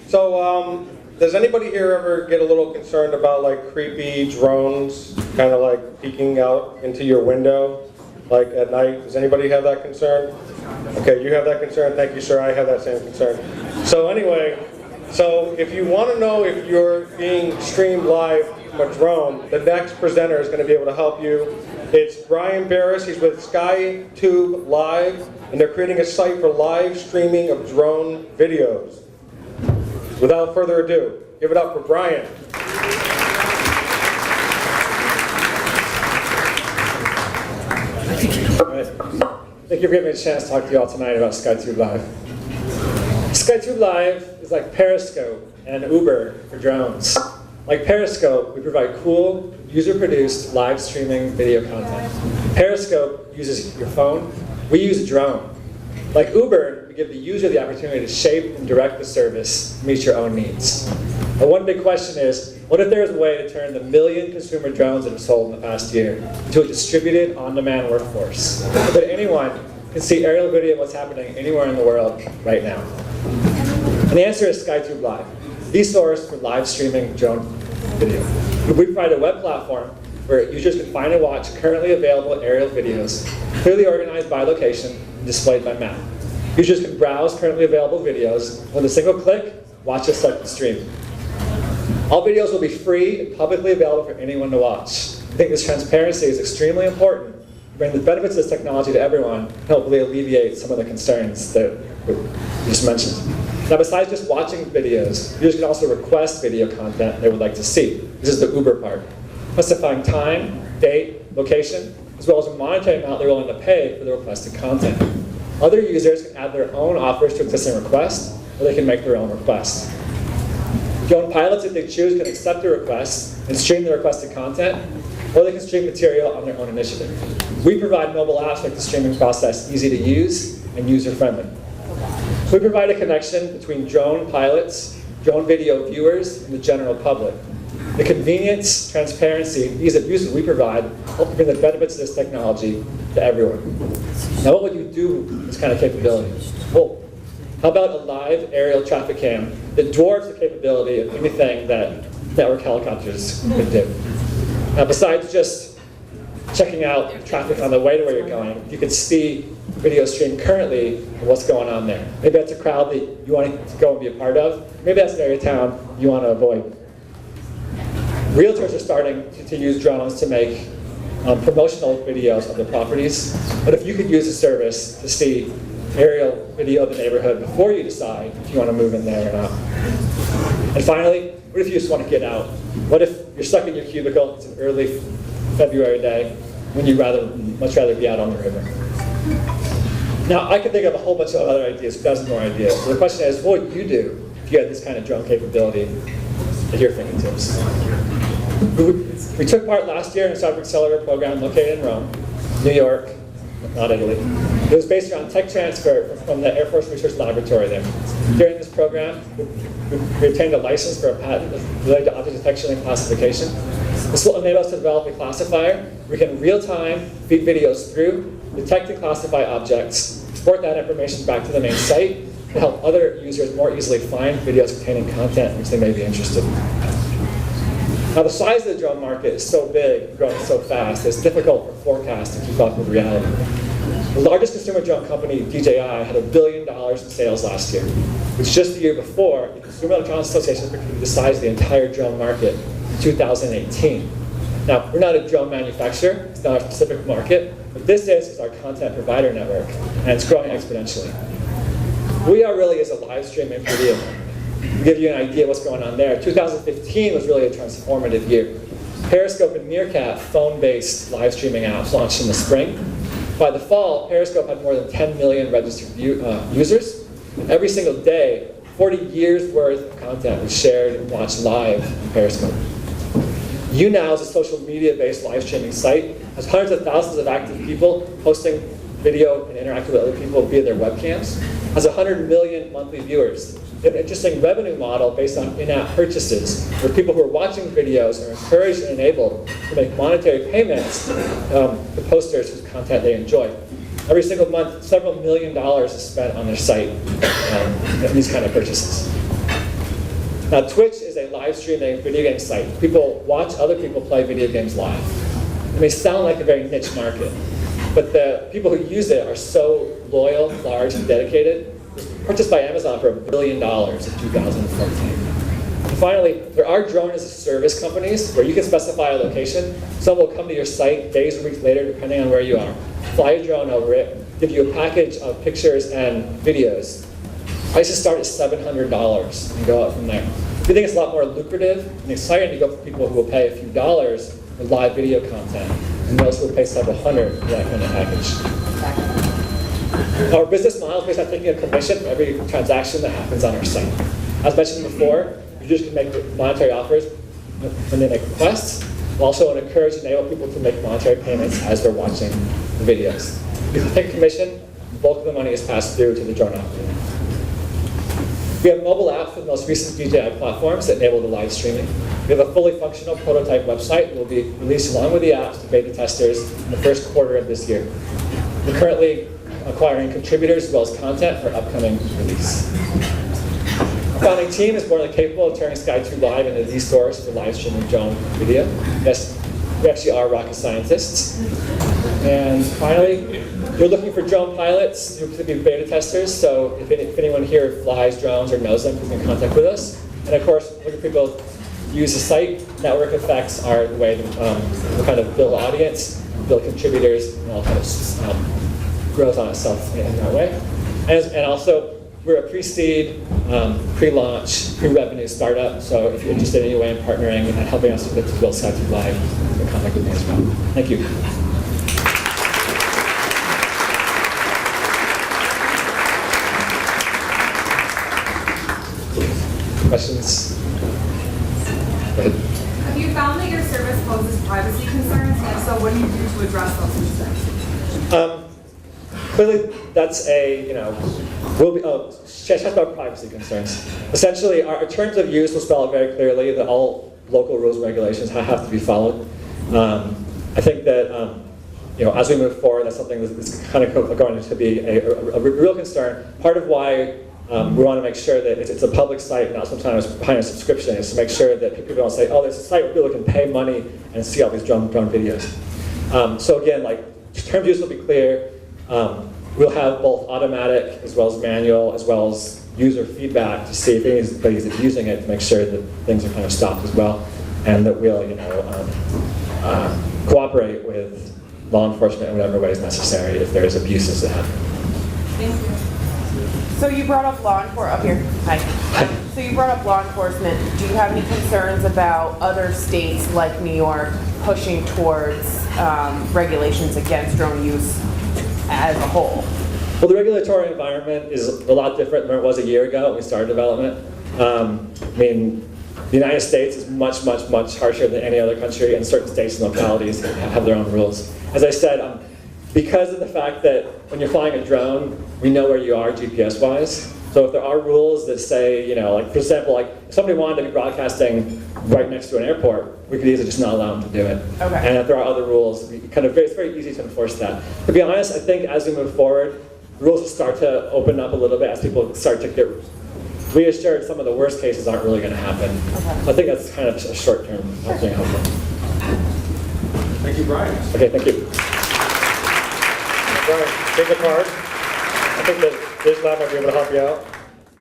So, does anybody here ever get a little concerned about like creepy drones kind of like peeking out into your window, like at night? Does anybody have that concern? Okay, you have that concern. Thank you, sir. I have that same concern. So anyway, so if you want to know if you're being streamed live from a drone, the next presenter is going to be able to help you. It's Brian Barris. He's with SkyTubeLive, and they're creating a site for live streaming of drone videos. Without further ado, give it up for Brian. All right. Thank you for giving me a chance to talk to you all tonight about SkyTubeLive. SkyTubeLive is like Periscope and Uber for drones. Like Periscope, we provide cool, user-produced live streaming video content. Periscope uses your phone. We use a drone. Like Uber, we give the user the opportunity to shape and direct the service to meet your own needs. And one big question is, what if there was a way to turn the 1 million consumer drones that have sold in the past year into a distributed, on-demand workforce? So that anyone can see aerial video of what's happening anywhere in the world right now. And the answer is SkyTubeLive, the source for live streaming drone video. We provide a web platform where users can find and watch currently available aerial videos, clearly organized by location and displayed by map. Users can browse currently available videos. With a single click, watch a selected stream. All videos will be free and publicly available for anyone to watch. I think this transparency is extremely important to bring the benefits of this technology to everyone and hopefully alleviate some of the concerns that we just mentioned. Now, besides just watching videos, users can also request video content they would like to see. This is the Uber part. Specifying time, date, location, as well as a monetary amount they're willing to pay for the requested content. Other users can add their own offers to existing requests, or they can make their own requests. Drone pilots, if they choose, can accept the request and stream the requested content, or they can stream material on their own initiative. We provide mobile apps to make the streaming process easy to use and user-friendly. We provide a connection between drone pilots, drone video viewers, and the general public. The convenience, transparency, ease of use that we provide help bring the benefits of this technology to everyone. Now, what would you do with this kind of capability? Well, how about a live aerial traffic cam that dwarfs the capability of anything that network helicopters could do? Now, besides just checking out traffic on the way to where you're going, you could see video stream currently of what's going on there. Maybe that's a crowd that you want to go and be a part of. Maybe that's an area of town you want to avoid. Realtors are starting to use drones to make promotional videos of the properties. But if you could use a service to see aerial video of the neighborhood before you decide if you want to move in there or not. And finally, what if you just want to get out? What if you're stuck in your cubicle, it's an early February day, when you'd much rather be out on the river? Now, I could think of a whole bunch of other ideas, dozen more ideas. So the question is, what would you do if you had this kind of drone capability at your fingertips? We took part last year in a Cyber Accelerator program located in Rome, New York, not Italy. It was based around tech transfer from the Air Force Research Laboratory there. During this program, we obtained a license for a patent related to object detection and classification. This will enable us to develop a classifier. We can real-time feed videos through, detect and classify objects, export that information back to the main site, to help other users more easily find videos containing content which they may be interested in. Now, the size of the drone market is so big, growing so fast, it's difficult for forecasts to keep up with reality. The largest consumer drone company, DJI, had $1 billion in sales last year, which just the year before, the Consumer Electronics Association predicted the size of the entire drone market in 2018. Now, we're not a drone manufacturer, it's not our specific market, but this is our content provider network, and it's growing exponentially. Who we are really is a live streaming video. To give you an idea of what's going on there, 2015 was really a transformative year. Periscope and Meerkat, phone-based live streaming apps, launched in the spring. By the fall, Periscope had more than 10 million registered users. And every single day, 40 years worth of content was shared and watched live on Periscope. YouNow is a social media-based live streaming site, has hundreds of thousands of active people posting video and interacting with other people via their webcams, has 100 million monthly viewers. They have an interesting revenue model based on in-app purchases, where people who are watching videos are encouraged and enabled to make monetary payments to posters whose content they enjoy. Every single month, several $1 million is spent on their site in these kind of purchases. Now, Twitch is a live streaming video game site. People watch other people play video games live. It may sound like a very niche market, but the people who use it are so loyal, large, and dedicated. It was purchased by Amazon for $1 billion in 2014. And finally, there are drone as a service companies where you can specify a location. Someone will come to your site days or weeks later, depending on where you are, fly a drone over it, give you a package of pictures and videos. Prices start at $700 and go up from there. If you think it's a lot more lucrative and exciting to go for people who will pay a few dollars for live video content, and those who will pay several hundred for that kind of package. Our business model is based on taking a commission for every transaction that happens on our site. As mentioned before, users can make monetary offers when they make requests. We'll also encourage and enable people to make monetary payments as they're watching the videos. If you take a commission, the bulk of the money is passed through to the drone operator. We have mobile apps for the most recent DJI platforms that enable the live streaming. We have a fully functional prototype website that will be released along with the apps to beta testers in the first quarter of this year. We're currently acquiring contributors as well as content for upcoming release. Our founding team is more than capable of turning SkyTubeLive into the source for live streaming drone video. Yes, we actually are rocket scientists. And finally, we're looking for drone pilots who could be beta testers, so if anyone here flies drones or knows them, please get in contact with us. And of course, looking for people to use the site. Network effects are the way that we kind of build audience, build contributors, and all kind of grows on itself in that way. And also, we're a pre-seed, pre-launch, pre-revenue startup, so if you're interested in any way in partnering and helping us to build SkyTubeLive, you can contact with me as well. Thank you. Questions? Go ahead. Have you found that your service poses privacy concerns? And if so, what do you do to address those concerns? Clearly, that's a, chat about privacy concerns. Essentially, our terms of use will spell out very clearly that all local rules and regulations have to be followed. I think that, as we move forward, that's something that's kind of going to be a real concern. Part of why we want to make sure that it's a public site, not sometimes behind a subscription, is to make sure that people don't say, oh, there's a site where people can pay money and see all these drone videos. So again, terms of use will be clear. We'll have both automatic as well as manual, as well as user feedback to see if anybody's using it to make sure that things are kind of stopped as well, and that we'll cooperate with law enforcement in whatever way is necessary if there's abuses that happen. Thank you. So you brought up law enforcement. Up here. Hi. So you brought up law enforcement. Do you have any concerns about other states like New York pushing towards regulations against drone use as a whole? Well, the regulatory environment is a lot different than it was a year ago when we started development. The United States is much, much, much harsher than any other country, and certain states and localities have their own rules. As I said, because of the fact that when you're flying a drone, we know where you are GPS-wise. So if there are rules that say, for example, if somebody wanted to be broadcasting right next to an airport, we could easily just not allow them to do it. Okay. And if there are other rules, it's very easy to enforce that. To be honest, I think as we move forward, the rules will start to open up a little bit as people start to get reassured some of the worst cases aren't really going to happen. Okay. So I think that's kind of a short-term thing, hopefully. Thank you, Brian. Okay, thank you. Brian, take a card. I think that this lab might be able to help you out.